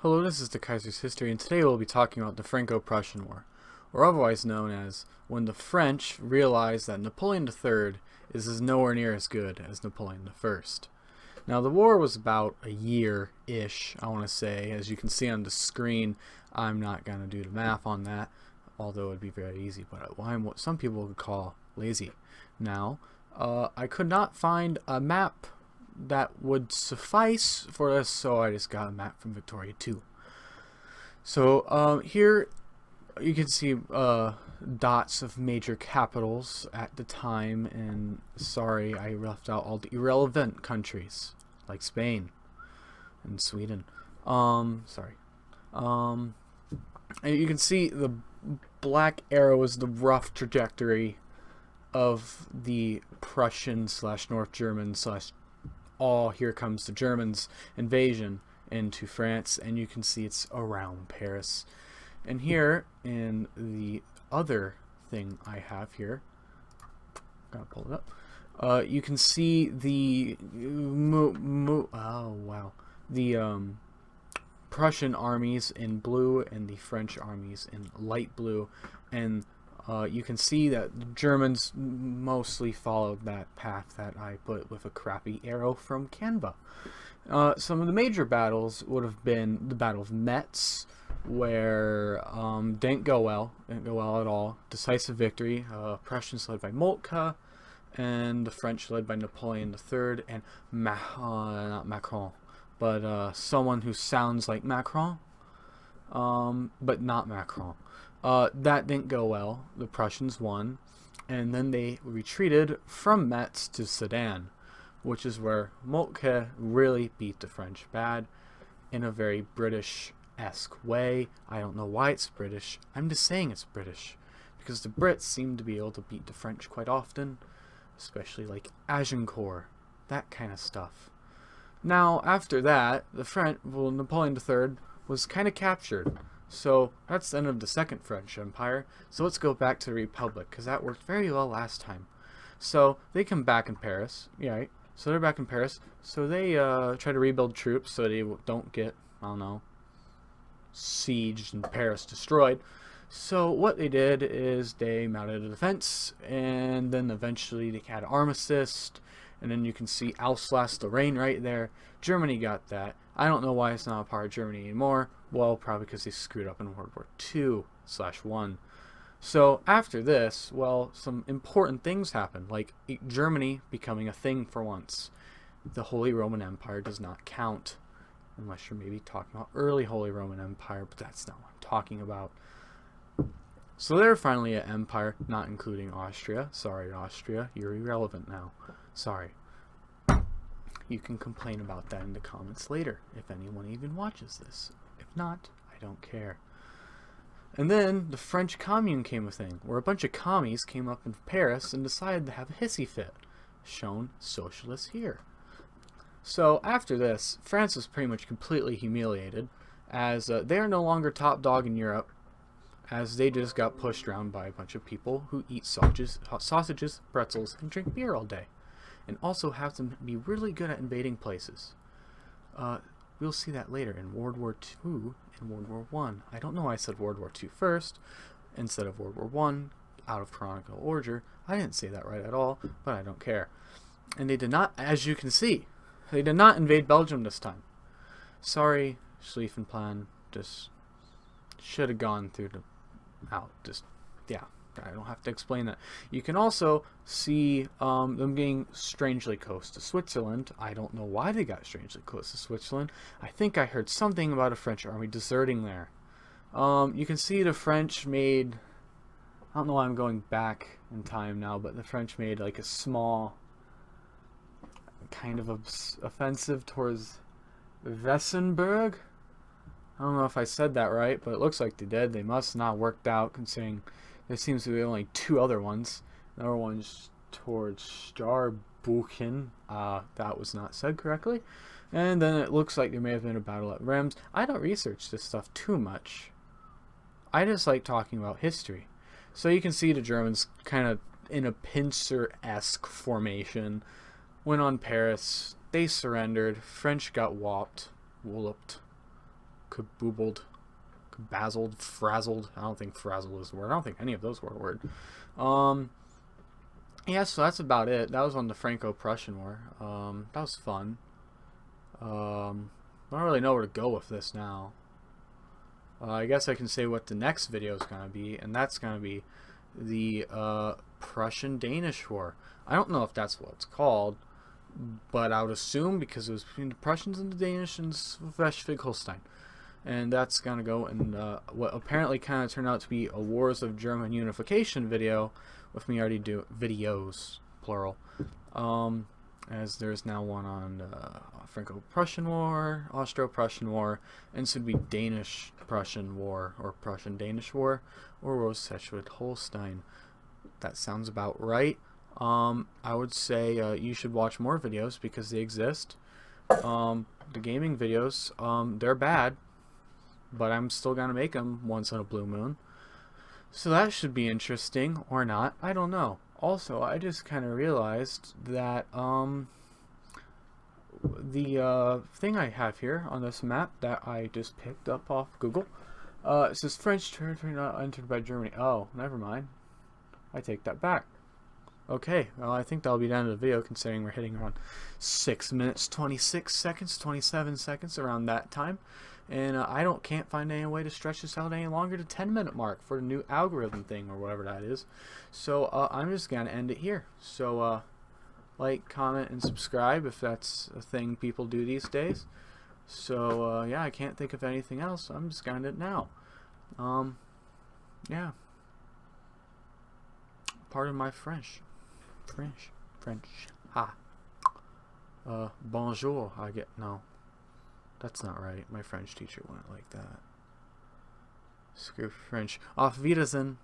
Hello, this is the Kaiser's History, and today we'll be talking about the Franco Prussian War, or otherwise known as when the French realized that Napoleon III is nowhere near as good as Napoleon I. Now, the war was about a year-ish, I want to say. As you can see on the screen, I'm not going to do the math on that, although it would be very easy, but I'm what some people would call lazy. Now, I could not find a map that would suffice for this, so I just got a map from Victoria 2. So here you can see dots of major capitals at the time, and sorry I left out all the irrelevant countries like Spain and Sweden. Sorry. And you can see the black arrow is the rough trajectory of the Prussian / North German / here comes the Germans invasion into France, and you can see it's around Paris. And here in the other thing I have here, gotta pull it up, you can see the Prussian armies in blue and the French armies in light blue, and you can see that the Germans mostly followed that path that I put with a crappy arrow from Canva. Some of the major battles would have been the Battle of Metz, where didn't go well at all. Decisive victory. Prussians led by Moltke, and the French led by Napoleon III and not Macron, but someone who sounds like Macron, but not Macron. That didn't go well. The Prussians won, and then they retreated from Metz to Sedan, which is where Moltke really beat the French bad in a very British-esque way. I don't know why it's British. I'm just saying it's British, because the Brits seem to be able to beat the French quite often, especially like Agincourt, that kind of stuff. Now, after that, Napoleon III was kind of captured. So that's the end of the Second French Empire. So let's go back to the Republic, because that worked very well last time. So they come back in Paris. Yeah, right? So they're back in Paris. So they try to rebuild troops so they don't get, I don't know, sieged and Paris destroyed. So what they did is they mounted a defense, and then eventually they had armistice. And then you can see Alsace-Lorraine right there. Germany got that. I don't know why it's not a part of Germany anymore. Well, probably because they screwed up in World War II/1. So after this, well, some important things happened, like Germany becoming a thing for once. The Holy Roman Empire does not count, unless you're maybe talking about early Holy Roman Empire, but that's not what I'm talking about. So they're finally an empire, not including Austria. Sorry, Austria, you're irrelevant now. Sorry. You can complain about that in the comments later, if anyone even watches this. If not, I don't care. And then the French Commune came a thing, where a bunch of commies came up in Paris and decided to have a hissy fit. Shown socialists here. So after this, France was pretty much completely humiliated, as they are no longer top dog in Europe, as they just got pushed around by a bunch of people who eat sausages, pretzels, and drink beer all day, and also have to be really good at invading places. We'll see that later in World War II and World War I. I don't know why I said World War II first instead of World War I, out of chronological order. I didn't say that right at all, but I don't care. And they did not, as you can see, they did not invade Belgium this time. Sorry, Schlieffenplan, just should have gone through yeah, I don't have to explain that. You can also see them getting strangely close to Switzerland. I don't know why they got strangely close to Switzerland. I think I heard something about a French army deserting there. You can see the French made, I don't know why I'm going back in time now, but the French made like a small kind of offensive towards Wissembourg. I don't know if I said that right, but it looks like they did. They must not have worked out, considering there seems to be only two other ones. Another one's towards Starbuchen. That was not said correctly. And then it looks like there may have been a battle at Reims. I don't research this stuff too much. I just like talking about history. So you can see the Germans kind of in a pincer-esque formation went on Paris. They surrendered. French got whooped. kaboobled, cabazzled, frazzled. I don't think frazzled is the word. I don't think any of those were a word. Yeah, so that's about it. That was on the Franco Prussian War. That was fun. I don't really know where to go with this now. I guess I can say what the next video is going to be, and that's going to be the Prussian-Danish War. I don't know if that's what it's called, but I would assume because it was between the Prussians and the Danish and Schleswig-Holstein. And that's going to go in what apparently kind of turned out to be a Wars of German Unification video, with me already doing videos, plural. As there's now one on Franco-Prussian War, Austro-Prussian War, and this would be Danish-Prussian War, or Prussian-Danish War, or Schleswig-Holstein. That sounds about right. I would say you should watch more videos because they exist. The gaming videos, they're bad, but I'm still gonna make them once on a blue moon. So that should be interesting, or not, I don't know. Also, I just kind of realized that the thing I have here on this map that I just picked up off Google, it says French territory not entered by Germany. Oh, never mind. I take that back. Okay, well, I think that'll be the end of the video, considering we're hitting around 6 minutes, 26 seconds, 27 seconds, around that time. And I can't find any way to stretch this out any longer to 10-minute mark for the new algorithm thing, or whatever that is. So I'm just going to end it here. So like, comment, and subscribe if that's a thing people do these days. So yeah, I can't think of anything else. I'm just going to end it now. Yeah. Pardon my French. French. Ha. Bonjour. No. That's not right. My French teacher wouldn't like that. Screw French. Auf Wiedersehen.